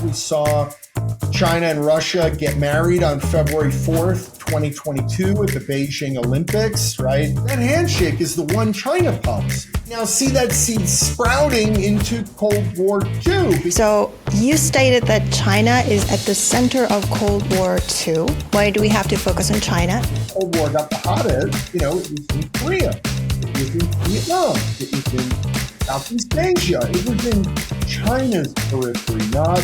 We saw China and Russia get married on February 4th, 2022 at the Beijing Olympics, right? That handshake is the one China policy. Now see that seed sprouting into Cold War II. So you stated that China is at the center of Cold War II. Why do we have to focus on China? Cold War got the hottest, it was in Korea, it was in Vietnam, it was in Southeast Asia, it was in China's periphery, not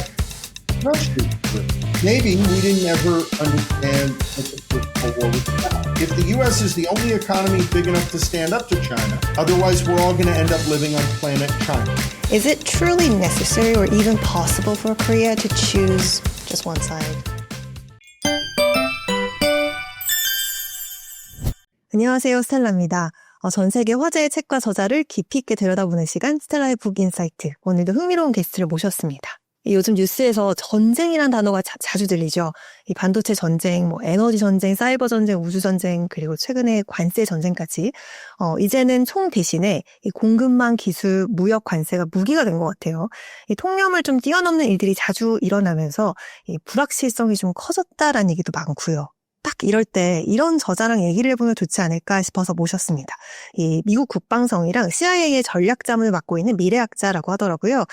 Russia's periphery. Maybe we didn't ever understand what the First Cold War was about. If the U.S. is the only economy big enough to stand up to China, otherwise we're all going to end up living on planet China. Is it truly necessary or even possible for Korea to choose just one side? 안녕하세요, 스텔라입니다. 전 세계 화제의 책과 저자를 깊이 있게 들여다보는 시간, 스텔라의 북인사이트. 오늘도 흥미로운 게스트를 모셨습니다. 요즘 뉴스에서 전쟁이란 단어가 자주 들리죠. 이 반도체 전쟁, 에너지 전쟁, 사이버 전쟁, 우주 전쟁, 그리고 최근에 관세 전쟁까지. 이제는 총 대신에 이 공급망 기술, 무역 관세가 무기가 된 것 같아요. 이 통념을 좀 뛰어넘는 일들이 자주 일어나면서 이 불확실성이 좀 커졌다라는 얘기도 많고요. 딱 이럴 때 이런 저자랑 얘기를 해보면 좋지 않을까 싶어서 모셨습니다. 이 미국 국방성이랑 CIA의 전략자문을 맡고 있는 미래학자라고 하더라고요.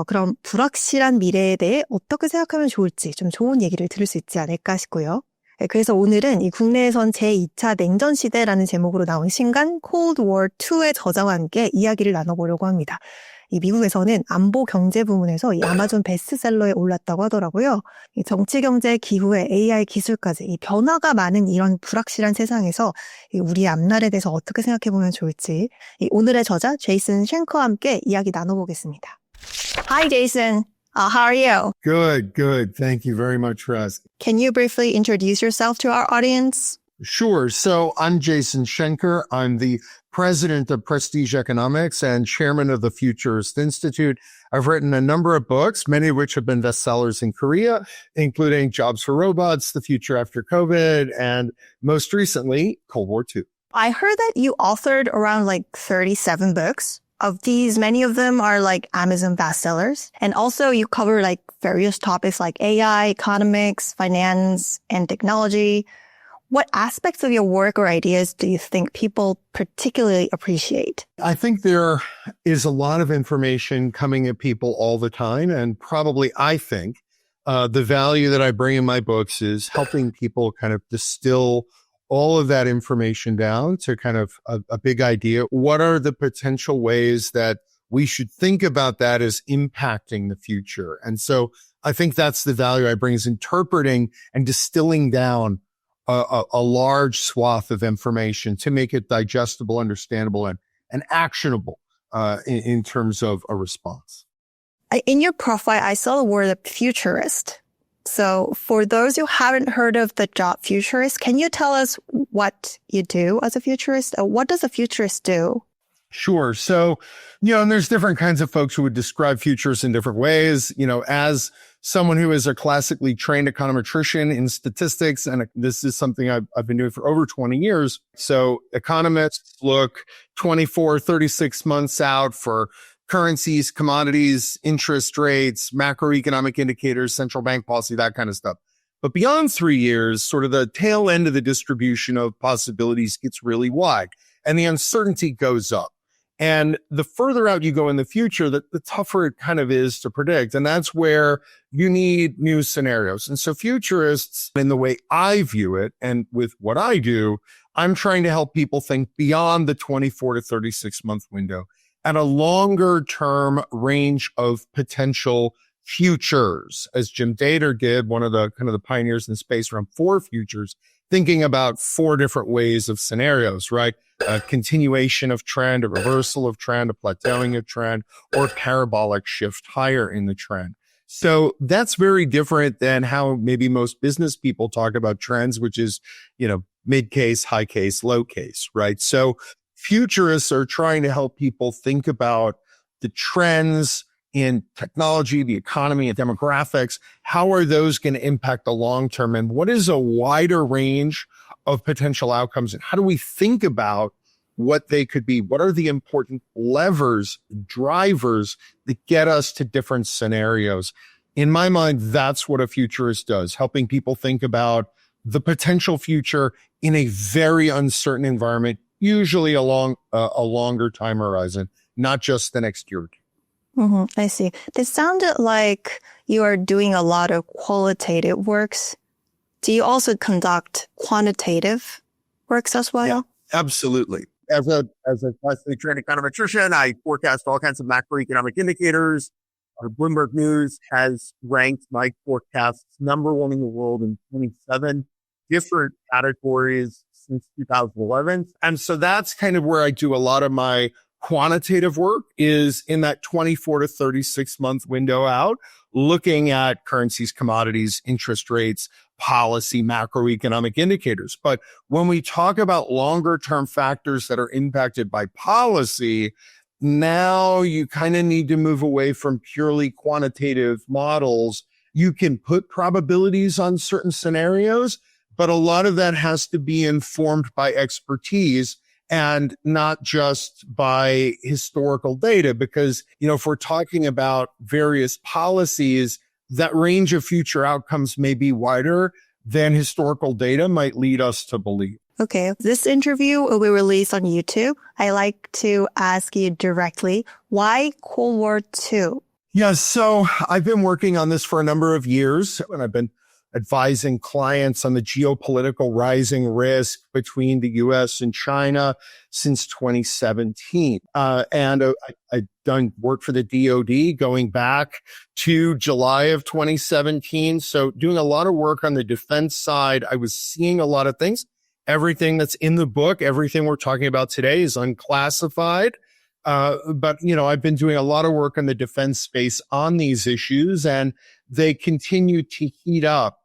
그럼 불확실한 미래에 대해 어떻게 생각하면 좋을지 좀 좋은 얘기를 들을 수 있지 않을까 싶고요. 그래서 오늘은 이 국내에선 제2차 냉전시대라는 제목으로 나온 신간 Cold War II의 저자와 함께 이야기를 나눠보려고 합니다. 이 미국에서는 안보 경제 부문에서 이 아마존 베스트셀러에 올랐다고 하더라고요. 이 정치, 경제, 기후에 AI 기술까지 이 변화가 많은 이런 불확실한 세상에서 우리의 앞날에 대해서 어떻게 생각해보면 좋을지 오늘의 저자 제이슨 쉔커와 함께 이야기 나눠보겠습니다. Hi, Jason. How are you? Good. Thank you very much for asking. Can you briefly introduce yourself to our audience? Sure. So I'm Jason Schenker. I'm the president of Prestige Economics and chairman of the Futurist Institute. I've written a number of books, many of which have been bestsellers in Korea, including Jobs for Robots, The Future After COVID, and most recently, Cold War II. I heard that you authored around 37 books. Of these, many of them are Amazon bestsellers. And also you cover various topics like AI, economics, finance, and technology. What aspects of your work or ideas do you think people particularly appreciate? I think there is a lot of information coming at people all the time. And probably I think the value that I bring in my books is helping people kind of distill all of that information down to kind of a big idea. What are the potential ways that we should think about that as impacting the future? And so I think that's the value I bring, is interpreting and distilling down a large swath of information to make it digestible, understandable, and actionable in terms of a response. In your profile, I saw the word futurist. So for those who haven't heard of the job futurist, can you tell us what you do as a futurist? What does a futurist do? Sure. So, and there's different kinds of folks who would describe futurists in different ways. As someone who is a classically trained econometrician in statistics, and this is something I've been doing for over 20 years. So economists look 24, 36 months out for currencies, commodities, interest rates, macroeconomic indicators, central bank policy, that kind of stuff. But beyond 3 years, sort of the tail end of the distribution of possibilities gets really wide and the uncertainty goes up. And the further out you go in the future, the tougher it kind of is to predict. And that's where you need new scenarios. And so futurists, in the way I view it and with what I do, I'm trying to help people think beyond the 24 to 36 month window at a longer term range of potential futures, as Jim Dator did, one of the kind of the pioneers in space around 4 futures, thinking about 4 different ways of scenarios, right? A continuation of trend, a reversal of trend, a plateauing of trend, or parabolic shift higher in the trend. So that's very different than how maybe most business people talk about trends, which is, mid case, high case, low case, right? So futurists are trying to help people think about the trends in technology, the economy, and demographics. How are those going to impact the long term? And what is a wider range of potential outcomes? And how do we think about what they could be? What are the important levers, drivers that get us to different scenarios? In my mind, that's what a futurist does, helping people think about the potential future in a very uncertain environment, usually along a longer time horizon, not just the next year or two. I see. This sounded like you are doing a lot of qualitative works. Do you also conduct quantitative works as well? Yeah, absolutely. As a classically trained econometrician, I forecast all kinds of macroeconomic indicators. Bloomberg News has ranked my forecasts number one in the world in 27 different categories since 2011. And so that's kind of where I do a lot of my quantitative work, is in that 24 to 36 month window out, looking at currencies, commodities, interest rates, policy, macroeconomic indicators. But when we talk about longer term factors that are impacted by policy, now you kind of need to move away from purely quantitative models. You can put probabilities on certain scenarios, but a lot of that has to be informed by expertise and not just by historical data. Because, if we're talking about various policies, that range of future outcomes may be wider than historical data might lead us to believe. Okay, this interview will be released on YouTube. I like to ask you directly, why Cold War II? Yeah, so I've been working on this for a number of years, and I've been advising clients on the geopolitical rising risk between the U.S. and China since 2017. And I've done work for the DoD going back to July of 2017. So doing a lot of work on the defense side, I was seeing a lot of things. Everything that's in the book, everything we're talking about today is unclassified. But I've been doing a lot of work in the defense space on these issues, and they continue to heat up.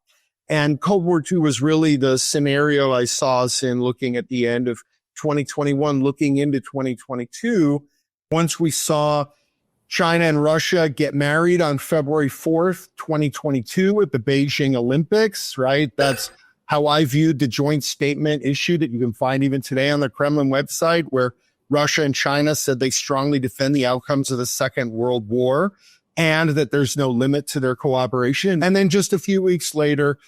And Cold War II was really the scenario I saw us in, looking at the end of 2021, looking into 2022. Once we saw China and Russia get married on February 4th, 2022 at the Beijing Olympics, right? That's how I viewed the joint statement issue that you can find even today on the Kremlin website, where Russia and China said they strongly defend the outcomes of the Second World War and that there's no limit to their cooperation. And then just a few weeks later,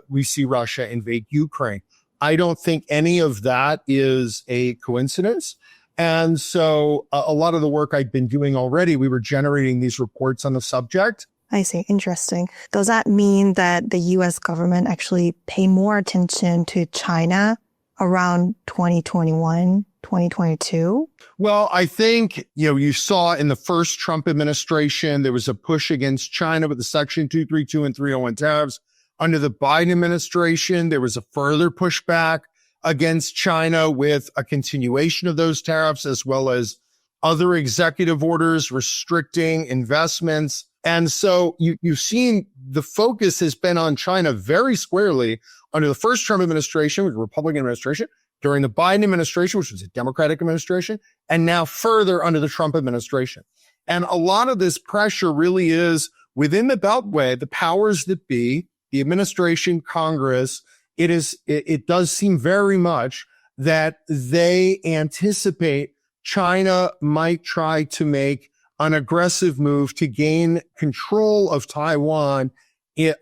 we see Russia invade Ukraine. I don't think any of that is a coincidence. And so a lot of the work I've been doing already, we were generating these reports on the subject. I see. Interesting. Does that mean that the U.S. government actually pay more attention to China around 2021, 2022? Well, I think, you saw in the first Trump administration, there was a push against China with the Section 232 and 301 tariffs. Under the Biden administration, there was a further pushback against China with a continuation of those tariffs, as well as other executive orders restricting investments. And so you've seen the focus has been on China very squarely under the first Trump administration, which was a Republican administration, during the Biden administration, which was a Democratic administration, and now further under the Trump administration. And a lot of this pressure really is within the Beltway, the powers that be, the administration, Congress. It does seem very much that they anticipate China might try to make an aggressive move to gain control of Taiwan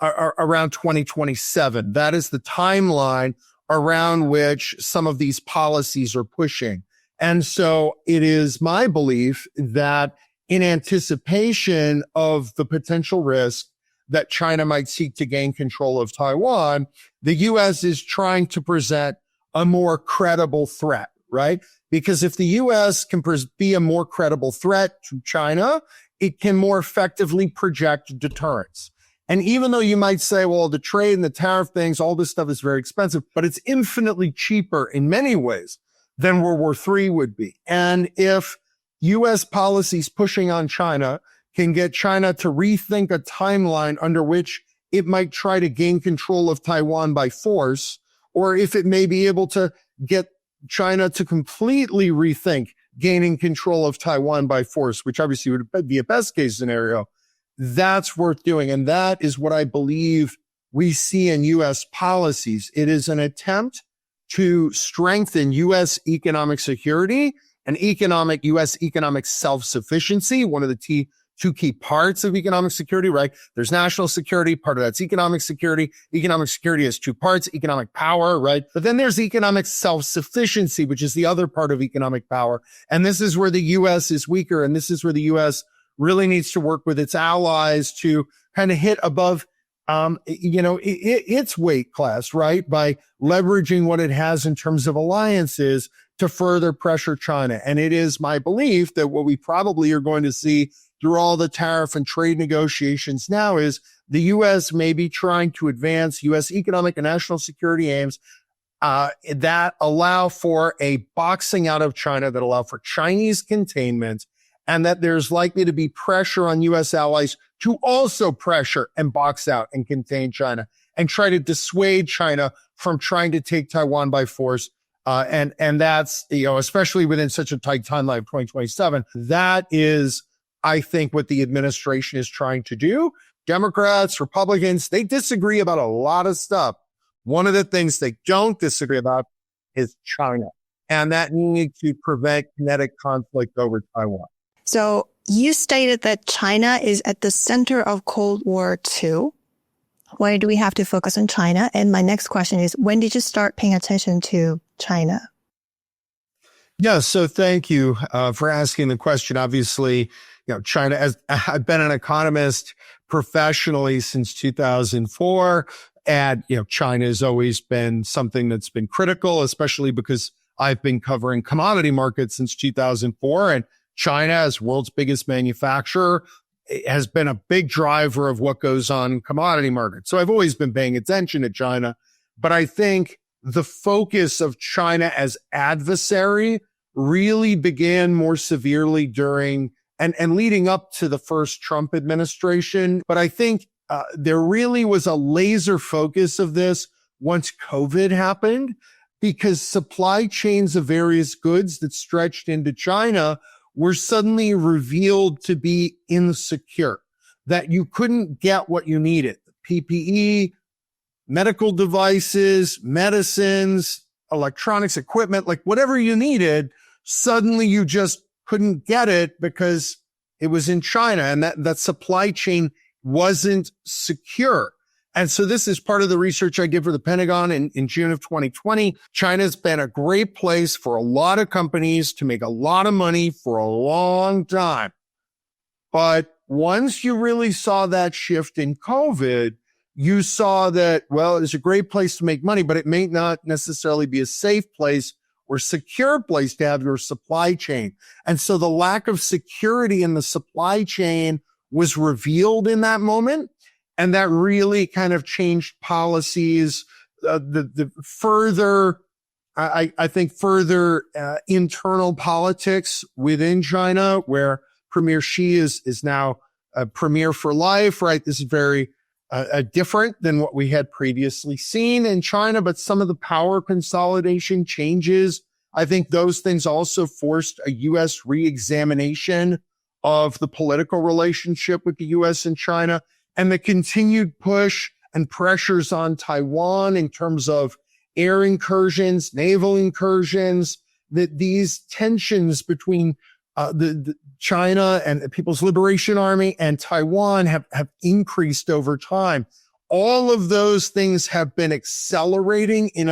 around 2027. That is the timeline around which some of these policies are pushing. And so it is my belief that in anticipation of the potential risk that China might seek to gain control of Taiwan, the U.S. is trying to present a more credible threat, right? Because if the U.S. can be a more credible threat to China, it can more effectively project deterrence. And even though you might say, well, the trade and the tariff things, all this stuff is very expensive, but it's infinitely cheaper in many ways than World War III would be. And if U.S. policies pushing on China can get China to rethink a timeline under which it might try to gain control of Taiwan by force, or if it may be able to get China to completely rethink gaining control of Taiwan by force, which obviously would be a best case scenario, that's worth doing. And that is what I believe we see in U.S. policies. It is an attempt to strengthen U.S. economic security and U.S. economic self-sufficiency, one of the two key parts of economic security, right? There's national security. Part of that's economic security. Economic security has two parts, economic power, right? But then there's economic self-sufficiency, which is the other part of economic power. And this is where the U.S. is weaker. And this is where the U.S. really needs to work with its allies to kind of hit above its weight class, right? By leveraging what it has in terms of alliances to further pressure China. And it is my belief that what we probably are going to see through all the tariff and trade negotiations now is the U.S. may be trying to advance U.S. economic and national security aims that allow for a boxing out of China, that allow for Chinese containment, and that there's likely to be pressure on U.S. allies to also pressure and box out and contain China and try to dissuade China from trying to take Taiwan by force. And that's, especially within such a tight timeline of 2027, that is, I think, what the administration is trying to do. Democrats, Republicans, they disagree about a lot of stuff. One of the things they don't disagree about is China and that need to prevent kinetic conflict over Taiwan. So you stated that China is at the center of Cold War II. Why do we have to focus on China? And my next question is, when did you start paying attention to China? Yeah, so thank you for asking the question. Obviously, China, as I've been an economist professionally since 2004, and, China has always been something that's been critical, especially because I've been covering commodity markets since 2004. And China, as world's biggest manufacturer, has been a big driver of what goes on in commodity markets. So I've always been paying attention to China, but I think the focus of China as adversary really began more severely during and leading up to the first Trump administration. But I think there really was a laser focus of this once COVID happened, because supply chains of various goods that stretched into China were suddenly revealed to be insecure, that you couldn't get what you needed. PPE, medical devices, medicines, electronics equipment, like whatever you needed, suddenly you just couldn't get it because it was in China, and that supply chain wasn't secure. And so this is part of the research I did for the Pentagon in June of 2020. China's been a great place for a lot of companies to make a lot of money for a long time. But once you really saw that shift in COVID, you saw that, well, it's a great place to make money, but it may not necessarily be a safe place or secure place to have your supply chain. And so the lack of security in the supply chain was revealed in that moment. And that really kind of changed policies, the further, I think further internal politics within China, where Premier Xi is now a premier for life, right? This is very different than what we had previously seen in China, but some of the power consolidation changes, I think those things also forced a U.S. re-examination of the political relationship with the U.S. and China. And the continued push and pressures on Taiwan in terms of air incursions, naval incursions, that these tensions between the China and the People's Liberation Army and Taiwan have increased over time. All of those things have been accelerating in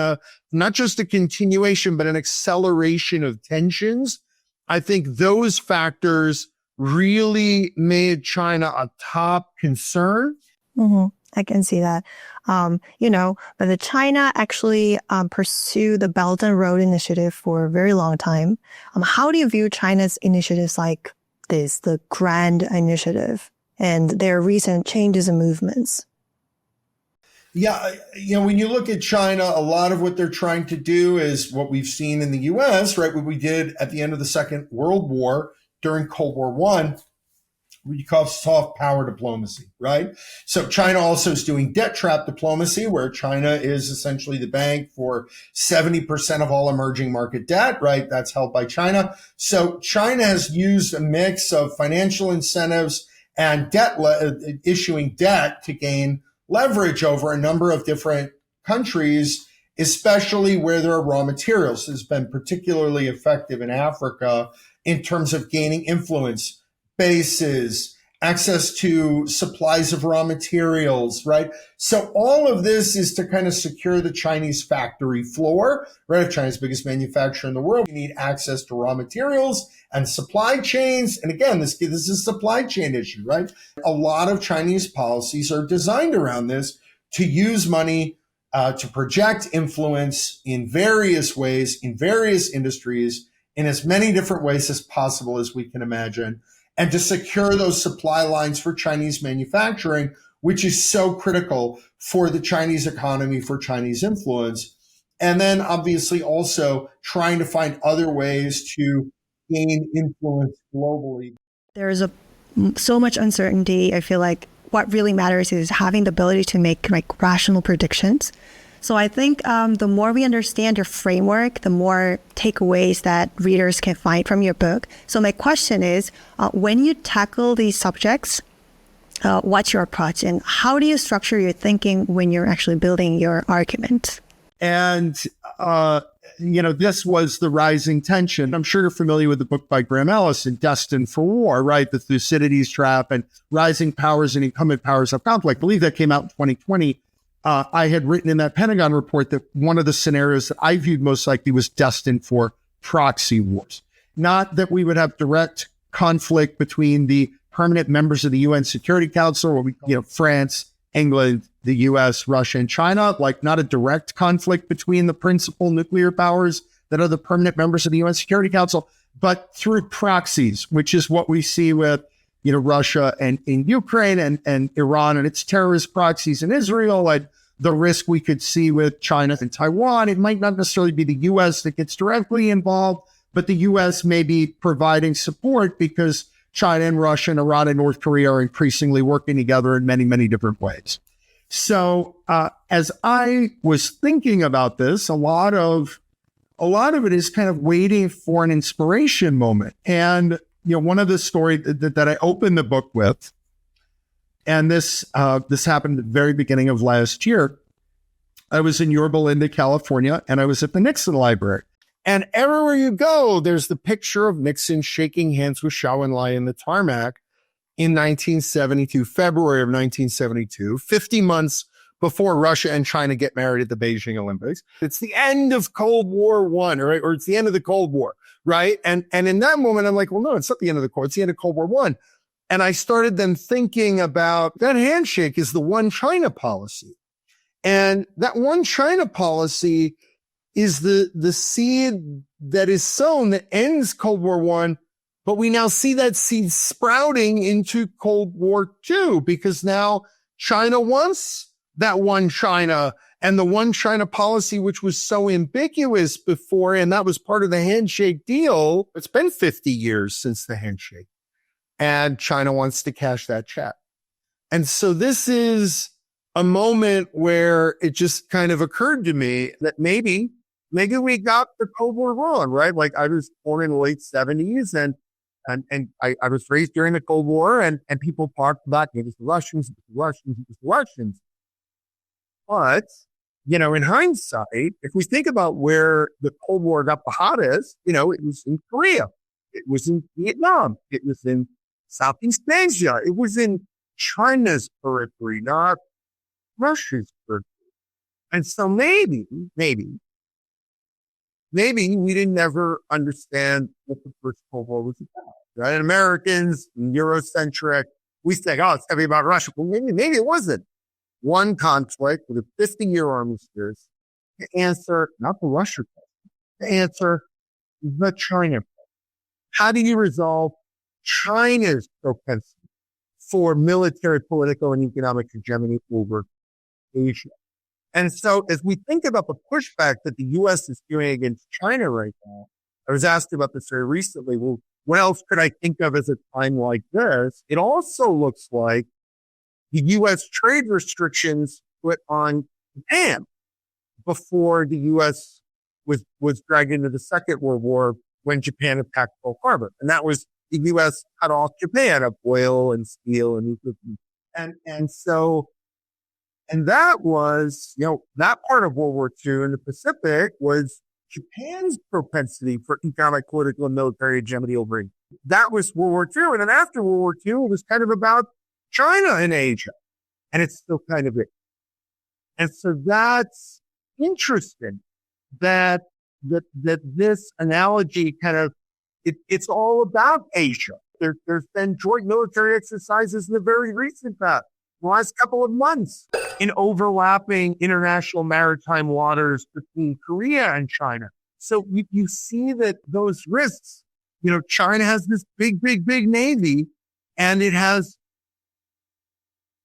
not just a continuation, but an acceleration of tensions. I think those factors really made China a top concern. Mm-hmm. I can see that. But the China actually pursued the Belt and Road Initiative for a very long time. How do you view China's initiatives like this, the Grand Initiative, and their recent changes and movements? Yeah, when you look at China, a lot of what they're trying to do is what we've seen in the U.S., right? What we did at the end of the Second World War during Cold War I, we call soft power diplomacy, right? So China also is doing debt trap diplomacy, where China is essentially the bank for 70% of all emerging market debt, right? That's held by China. So China has used a mix of financial incentives and issuing debt to gain leverage over a number of different countries, especially where there are raw materials. This has been particularly effective in Africa in terms of gaining influence, bases, access to supplies of raw materials, right? So all of this is to kind of secure the Chinese factory floor, right? China's biggest manufacturer in the world. We need access to raw materials and supply chains. And again, this is a supply chain issue, right? A lot of Chinese policies are designed around this to use money to project influence in various ways, in various industries, in as many different ways as possible as we can imagine, and to secure those supply lines for Chinese manufacturing, which is so critical for the Chinese economy, for Chinese influence. And then obviously also trying to find other ways to gain influence globally. There's so much uncertainty. I feel like what really matters is having the ability to make rational predictions. So I think the more we understand your framework, the more takeaways that readers can find from your book. So my question is, when you tackle these subjects, what's your approach and how do you structure your thinking when you're actually building your argument? And, this was the rising tension. I'm sure you're familiar with the book by Graham Allison, Destined for War, right? The Thucydides trap and rising powers and incumbent powers of conflict. I believe that came out in 2020. I had written in that Pentagon report that one of the scenarios that I viewed most likely was destined for proxy wars. Not that we would have direct conflict between the permanent members of the UN Security Council, France, England, the US, Russia, and China, like not a direct conflict between the principal nuclear powers that are the permanent members of the UN Security Council, but through proxies, which is what we see with Russia and in Ukraine and Iran and its terrorist proxies in Israel, and the risk we could see with China and Taiwan. It might not necessarily be the U.S. that gets directly involved, but the U.S. may be providing support because China and Russia and Iran and North Korea are increasingly working together in many, many different ways. So as I was thinking about this, a lot of it is kind of waiting for an inspiration moment. And one of the stories that I opened the book with, and this happened at the very beginning of last year. I was in Yorba Linda, California, and I was at the Nixon Library. And everywhere you go, there's the picture of Nixon shaking hands with Zhou Enlai in the tarmac in 1972, February of 1972, 50 months before Russia and China get married at the Beijing Olympics. It's the end of Cold War I, right? Or it's the end of the Cold War, right? And in that moment, I'm like, well, no, it's not the end of the Cold War. It's the end of Cold War I. And I started then thinking about that handshake is the one China policy. And that one China policy is the seed that is sown that ends Cold War I, but we now see that seed sprouting into Cold War II because now China wants that one China and the one China policy, which was so ambiguous before, and that was part of the handshake deal. It's been 50 years since the handshake, and China wants to cash that check. And so this is a moment where it just kind of occurred to me that maybe we got the Cold War wrong, right? Like I was born in the late 70s and I was raised during the Cold War and people talked about it was the Russians, it was the Russians. But, in hindsight, if we think about where the Cold War got the hottest, it was in Korea. It was in Vietnam. It was in Southeast Asia. It was in China's periphery, not Russia's periphery. And so maybe we didn't ever understand what the first Cold War was about, right? And Americans, Eurocentric, we think, oh, it's heavy about Russia. Well, maybe it wasn't. One conflict with a 50-year armistice to answer, not the Russia question, to answer the China question. How do you resolve China's propensity for military, political, and economic hegemony over Asia? And so as we think about the pushback that the U.S. is doing against China right now, I was asked about this very recently. Well, what else could I think of as a time like this? It also looks like the U.S. trade restrictions put on Japan before the U.S. was dragged into the Second World War when Japan attacked Pearl Harbor. And that was the U.S. cut off Japan of oil and steel and and that was, that part of World War II in the Pacific was Japan's propensity for economic, political, and military hegemony over That was World War II. And then after World War II, it was kind of about China and Asia. And it's still kind of it. And so that's interesting that this analogy kind of, it's all about Asia. There's been joint military exercises in the very recent past, the last couple of months, in overlapping international maritime waters between Korea and China. So you see that those risks, China has this big Navy, and it has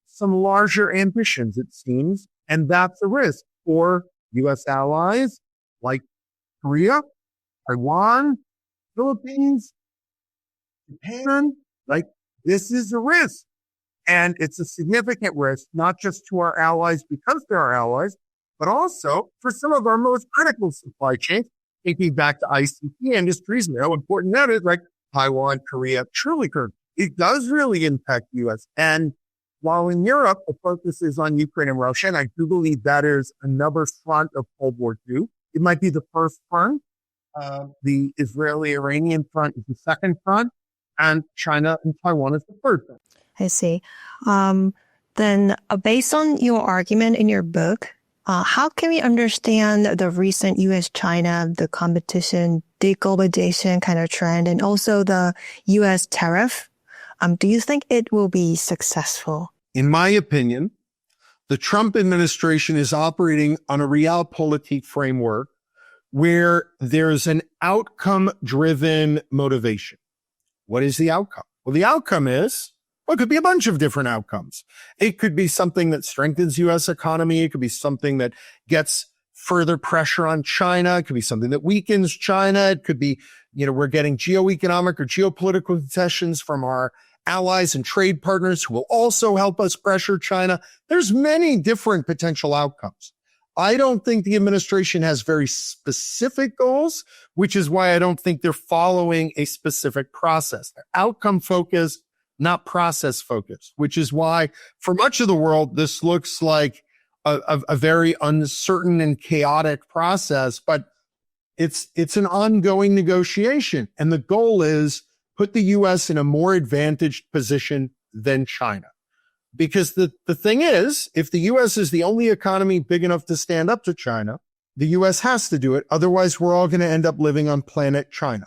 some larger ambitions, it seems, and that's a risk for U.S. allies like Korea, Taiwan, Philippines, Japan. Like, this is a risk. And it's a significant risk, not just to our allies because they're our allies, but also for some of our most critical supply chains, thinking back to ICT industries, and how important that is, like Taiwan, Korea, truly, it does really impact the U.S. And while in Europe, the focus is on Ukraine and Russia, and I do believe that is another front of Cold War II. It might be the first front. The Israeli-Iranian front is the second front, and China and Taiwan is the third front. I see. Then based on your argument in your book, how can we understand the recent U.S.-China, the competition, deglobalization kind of trend, and also the U.S. tariff? Do you think it will be successful? In my opinion, the Trump administration is operating on a realpolitik framework where there's an outcome-driven motivation. What is the outcome? Well, the outcome is, well, it could be a bunch of different outcomes. It could be something that strengthens U.S. economy. It could be something that gets further pressure on China. It could be something that weakens China. It could be, we're getting geoeconomic or geopolitical concessions from our allies and trade partners who will also help us pressure China. There's many different potential outcomes. I don't think the administration has very specific goals, which is why I don't think they're following a specific process. They're outcome focused, not process focused, which is why for much of the world, this looks like a very uncertain and chaotic process, but it's an ongoing negotiation. And the goal is put the U.S. in a more advantaged position than China. Because the thing is, if the U.S. is the only economy big enough to stand up to China, the U.S. has to do it. Otherwise, we're all going to end up living on planet China.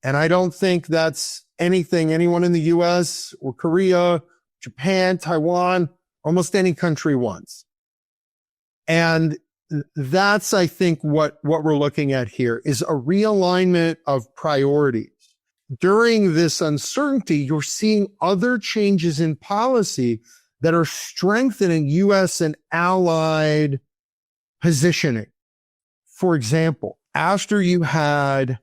And I don't think that's anything anyone in the U.S. or Korea, Japan, Taiwan, almost any country wants. And that's, I think, what we're looking at here is a realignment of priorities. During this uncertainty, you're seeing other changes in policy that are strengthening U.S. and allied positioning. For example, after you had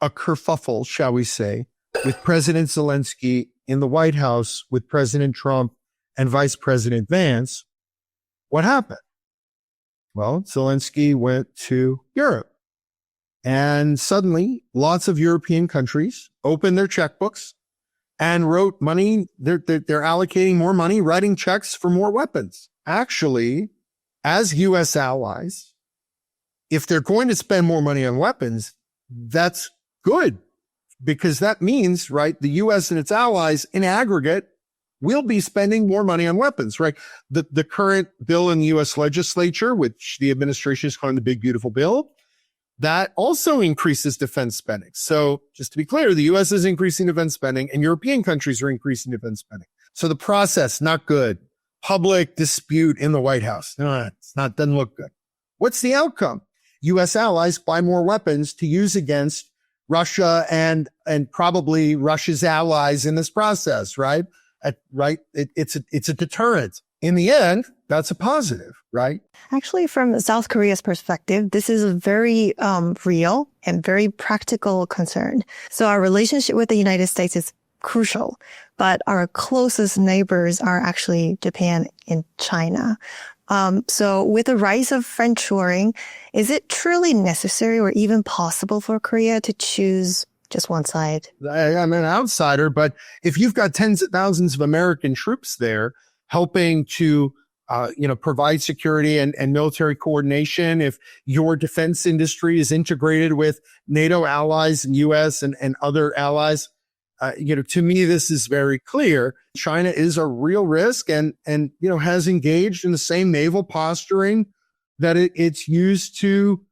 a kerfuffle, shall we say, with President Zelensky in the White House with President Trump and Vice President Vance, what happened? Well, Zelensky went to Europe. And suddenly, lots of European countries opened their checkbooks and wrote money. They're allocating more money, writing checks for more weapons. Actually, as U.S. allies, if they're going to spend more money on weapons, that's good, because that means, right, the U.S. and its allies in aggregate will be spending more money on weapons, right? The current bill in the U.S. legislature, which the administration is calling the Big Beautiful Bill, that also increases defense spending. So just to be clear, the U.S. is increasing defense spending and European countries are increasing defense spending. So the process, not good. Public dispute in the White House. No, doesn't look good. What's the outcome? U.S. allies buy more weapons to use against Russia and probably Russia's allies in this process, right? It's a deterrent. In the end, that's a positive, right? Actually, from South Korea's perspective, this is a very real and very practical concern. So our relationship with the United States is crucial, but our closest neighbors are actually Japan and China. So with the rise of friendshoring, is it truly necessary or even possible for Korea to choose just one side? I'm an outsider, but if you've got tens of thousands of American troops there helping to, provide security and military coordination, if your defense industry is integrated with NATO allies and U.S. and other allies, To me, this is very clear. China is a real risk and has engaged in the same naval posturing that it's used to,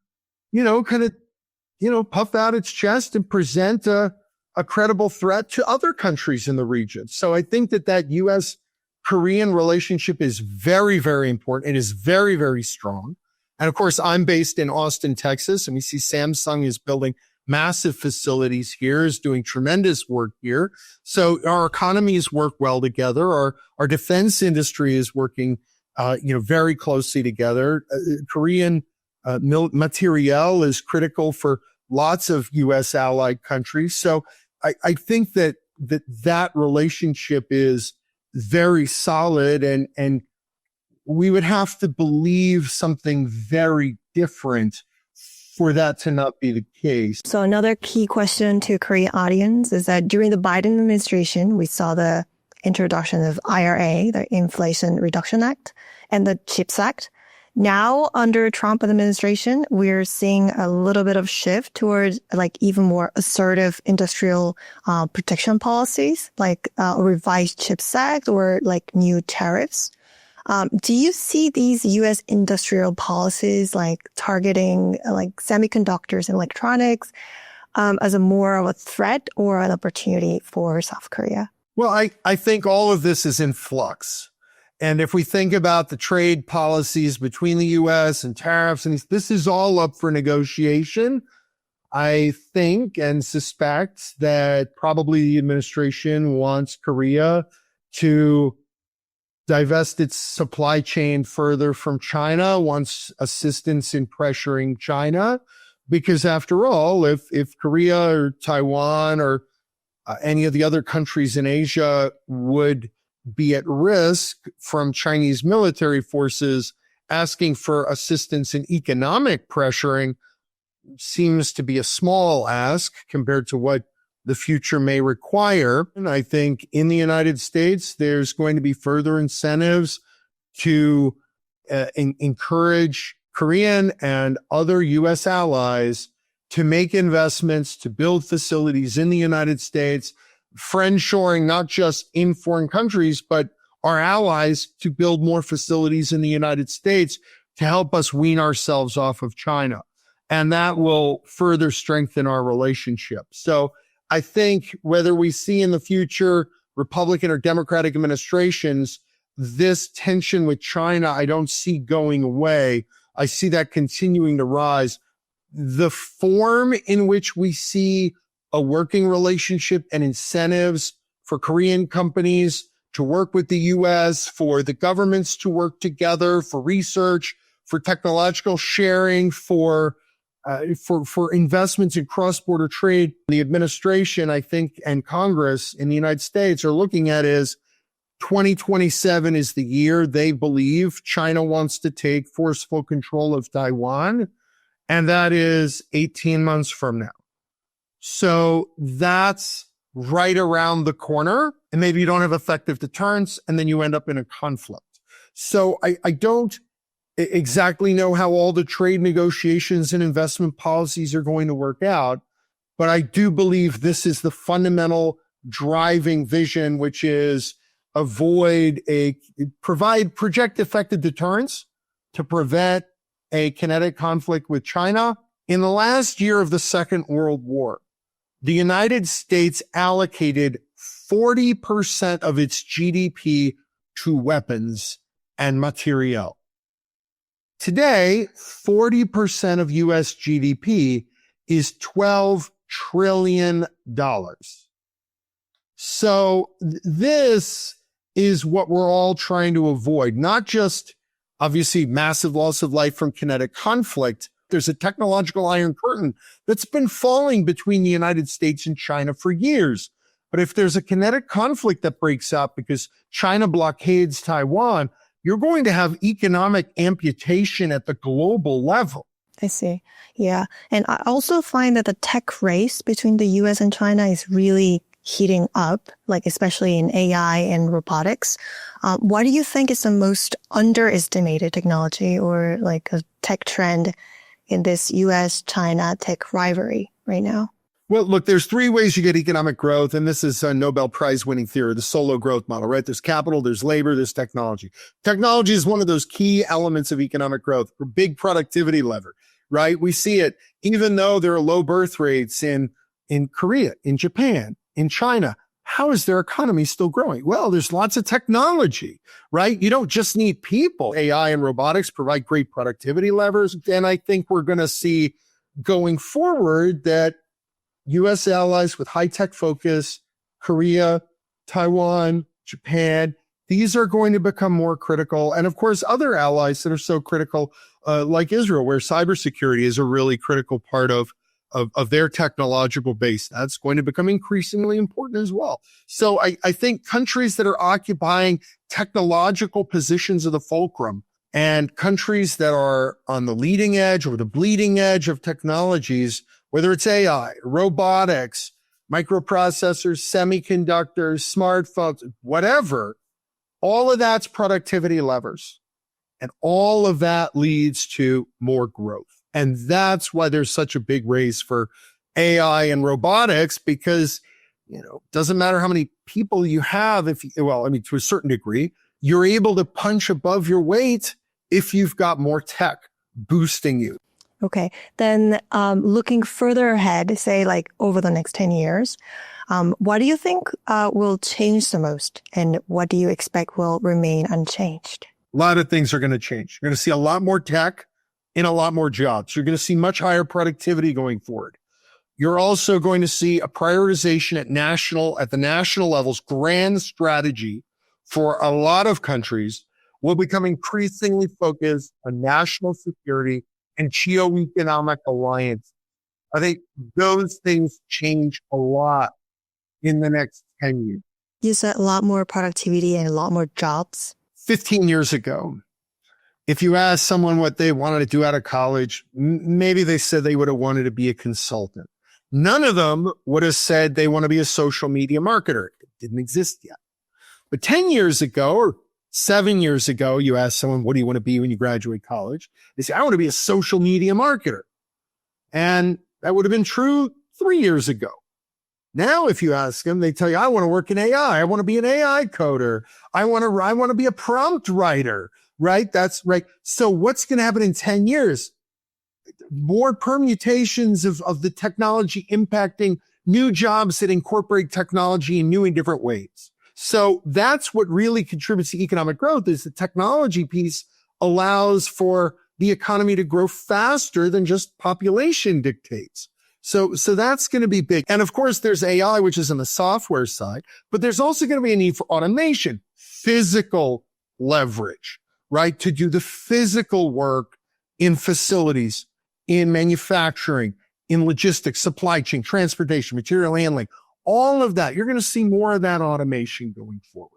puff out its chest and present a credible threat to other countries in the region. So I think that U.S.-Korean relationship is very, very important. It is very, very strong. And of course, I'm based in Austin, Texas, and we see Samsung is building massive facilities here, is doing tremendous work here. So our economies work well together. Our defense industry is working, very closely together. Korean materiel is critical for lots of U.S. allied countries. So I think that relationship is very solid, and we would have to believe something very different for that to not be the case. So another key question to Korean audience is that during the Biden administration, we saw the introduction of IRA, the Inflation Reduction Act, and the CHIPS Act. Now, under Trump administration, we're seeing a little bit of shift towards even more assertive industrial protection policies, like a revised CHIPS Act or new tariffs. Do you see these U.S. industrial policies targeting semiconductors and electronics as a more of a threat or an opportunity for South Korea? Well, I think all of this is in flux. And if we think about the trade policies between the U.S. and tariffs, and this is all up for negotiation, I think and suspect that probably the administration wants Korea to divest its supply chain further from China, wants assistance in pressuring China, because after all, if Korea or Taiwan or any of the other countries in Asia would be at risk from Chinese military forces, asking for assistance in economic pressuring seems to be a small ask compared to what the future may require. And I think in the United States, there's going to be further incentives to encourage Korean and other U.S. allies to make investments, to build facilities in the United States, friendshoring not just in foreign countries, but our allies to build more facilities in the United States to help us wean ourselves off of China. And that will further strengthen our relationship. So I think whether we see in the future Republican or Democratic administrations, this tension with China, I don't see going away. I see that continuing to rise. The form in which we see a working relationship and incentives for Korean companies to work with the U.S., for the governments to work together, for research, for technological sharing, for investments in cross-border trade. The administration, I think, and Congress in the United States are looking at is 2027 is the year they believe China wants to take forceful control of Taiwan, and that is 18 months from now. So that's right around the corner, and maybe you don't have effective deterrence, and then you end up in a conflict. So I don't exactly know how all the trade negotiations and investment policies are going to work out, but I do believe this is the fundamental driving vision, which is project effective deterrence to prevent a kinetic conflict with China. In the last year of the Second World War, the United States allocated 40% of its GDP to weapons and materiel. Today, 40% of U.S. GDP is $12 trillion. So this is what we're all trying to avoid, not just obviously massive loss of life from kinetic conflict. There's a technological iron curtain that's been falling between the United States and China for years. But if there's a kinetic conflict that breaks out because China blockades Taiwan, you're going to have economic amputation at the global level. I see. Yeah. And I also find that the tech race between the US and China is really heating up, especially in AI and robotics. What do you think is the most underestimated technology or a tech trend in this US-China tech rivalry right now? Well, look, there's three ways you get economic growth, and this is a Nobel Prize winning theory, the solo growth model, right? There's capital, there's labor, there's technology. Technology is one of those key elements of economic growth, a big productivity lever, right? We see it, even though there are low birth rates in Korea, in Japan, in China. How is their economy still growing? Well, there's lots of technology, right? You don't just need people. AI and robotics provide great productivity levers. And I think we're going to see going forward that U.S. allies with high-tech focus, Korea, Taiwan, Japan, these are going to become more critical. And of course, other allies that are so critical, like Israel, where cybersecurity is a really critical part of their technological base. That's going to become increasingly important as well. So I think countries that are occupying technological positions of the fulcrum and countries that are on the leading edge or the bleeding edge of technologies, whether it's AI, robotics, microprocessors, semiconductors, smartphones, whatever, all of that's productivity levers. And all of that leads to more growth. And that's why there's such a big race for AI and robotics, because, it doesn't matter how many people you have. To a certain degree, you're able to punch above your weight if you've got more tech boosting you. Okay. Then looking further ahead, say like over the next 10 years, what do you think will change the most? And what do you expect will remain unchanged? A lot of things are going to change. You're going to see a lot more tech in a lot more jobs. You're going to see much higher productivity going forward. You're also going to see a prioritization at the national levels, grand strategy for a lot of countries will become increasingly focused on national security and geo-economic alliance. I think those things change a lot in the next 10 years. You said a lot more productivity and a lot more jobs. 15 years ago, if you asked someone what they wanted to do out of college, maybe they said they would have wanted to be a consultant. None of them would have said they want to be a social media marketer. It didn't exist yet. But 10 years ago or 7 years ago, you asked someone, what do you want to be when you graduate college? They say, I want to be a social media marketer. And that would have been true 3 years ago. Now, if you ask them, they tell you, I want to work in AI. I want to be an AI coder. I want to be a prompt writer, right? That's right. So what's going to happen in 10 years? More permutations of the technology impacting new jobs that incorporate technology in new and different ways. So that's what really contributes to economic growth, is the technology piece allows for the economy to grow faster than just population dictates. So that's going to be big. And of course, there's AI, which is on the software side, but there's also going to be a need for automation, physical leverage, right? To do the physical work in facilities, in manufacturing, in logistics, supply chain, transportation, material handling, all of that. You're going to see more of that automation going forward.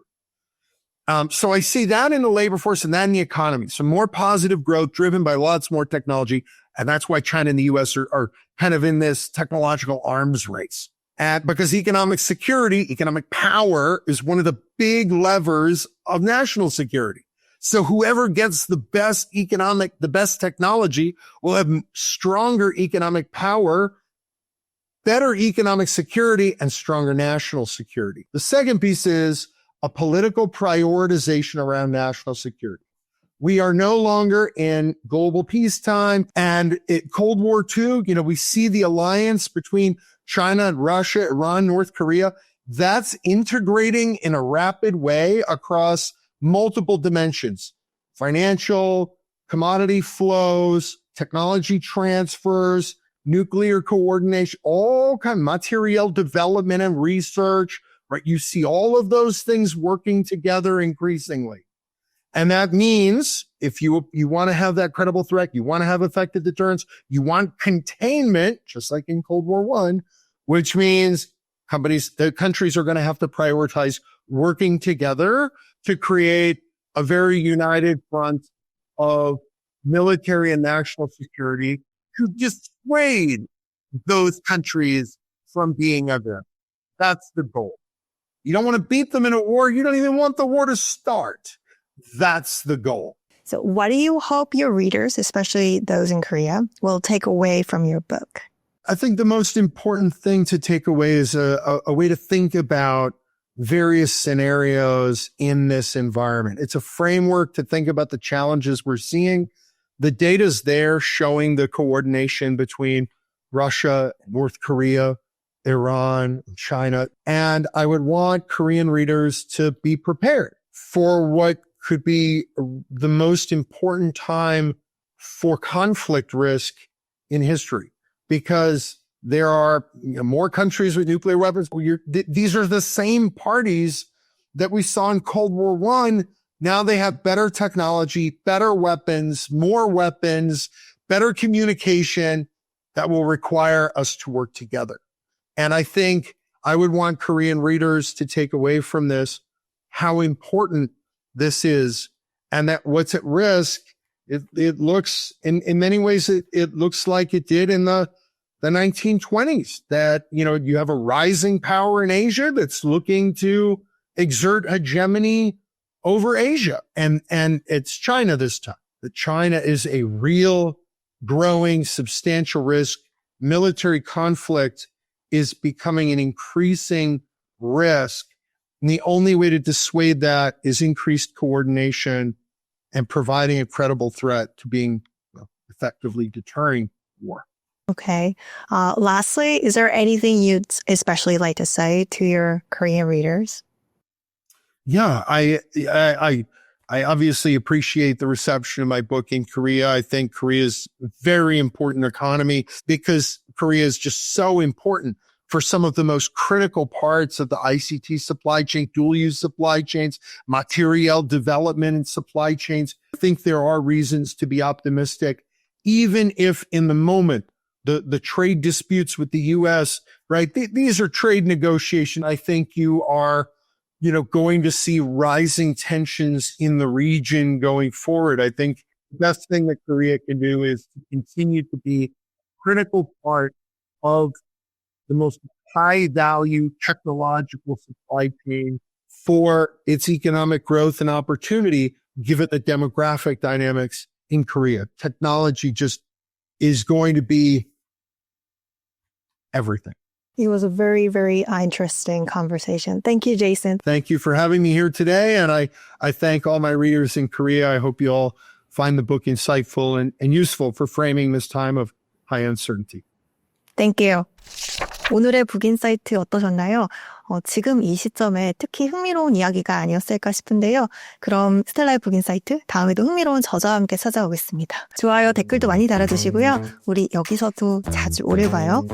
So I see that in the labor force and that in the economy. Some more positive growth driven by lots more technology. And that's why China and the U.S. are kind of in this technological arms race. And because economic security, economic power is one of the big levers of national security. So whoever gets the best technology will have stronger economic power, better economic security, and stronger national security. The second piece is a political prioritization around national security. We are no longer in global peacetime. And at Cold War II, we see the alliance between China and Russia, Iran, North Korea. That's integrating in a rapid way across multiple dimensions: financial, commodity flows, technology transfers, nuclear coordination, all kind of material development and research, right? You see all of those things working together increasingly. And that means if you want to have that credible threat, you want to have effective deterrence, you want containment, just like in Cold War I, which means the countries are going to have to prioritize working together to create a very united front of military and national security to dissuade those countries from being a victim. That's the goal. You don't want to beat them in a war. You don't even want the war to start. That's the goal. So what do you hope your readers, especially those in Korea, will take away from your book? I think the most important thing to take away is a way to think about various scenarios in this environment. It's a framework to think about the challenges we're seeing. The data's there showing the coordination between Russia, North Korea, Iran, China. And I would want Korean readers to be prepared for what could be the most important time for conflict risk in history, because there are more countries with nuclear weapons. These are the same parties that we saw in Cold War I. Now they have better technology, better weapons, more weapons, better communication that will require us to work together. And I think I would want Korean readers to take away from this how important this is, and that what's at risk, it looks, in many ways, it looks like it did in the 1920s, that, you have a rising power in Asia that's looking to exert hegemony over Asia. And it's China this time. That China is a real, growing, substantial risk. Military conflict is becoming an increasing risk. And the only way to dissuade that is increased coordination and providing a credible threat to being effectively deterring war. Okay. Lastly, is there anything you'd especially like to say to your Korean readers? Yeah, I obviously appreciate the reception of my book in Korea. I think Korea is a very important economy because Korea is just so important for some of the most critical parts of the ICT supply chain, dual-use supply chains, material development and supply chains. I think there are reasons to be optimistic, even if in the moment, the trade disputes with the U.S., right? These are trade negotiations. I think you are, going to see rising tensions in the region going forward. I think the best thing that Korea can do is to continue to be a critical part of the most high-value technological supply chain for its economic growth and opportunity, given the demographic dynamics in Korea. Technology just is going to be everything. It was a very, very interesting conversation. Thank you, Jason. Thank you for having me here today. And I thank all my readers in Korea. I hope you all find the book insightful and useful for framing this time of high uncertainty. Thank you. 오늘의 북인사이트 어떠셨나요? 지금 이 시점에 특히 흥미로운 이야기가 아니었을까 싶은데요. 그럼 스텔라의 북인사이트 다음에도 흥미로운 저자와 함께 찾아오겠습니다. 좋아요, 댓글도 많이 달아주시고요. 우리 여기서도 자주 오래 봐요.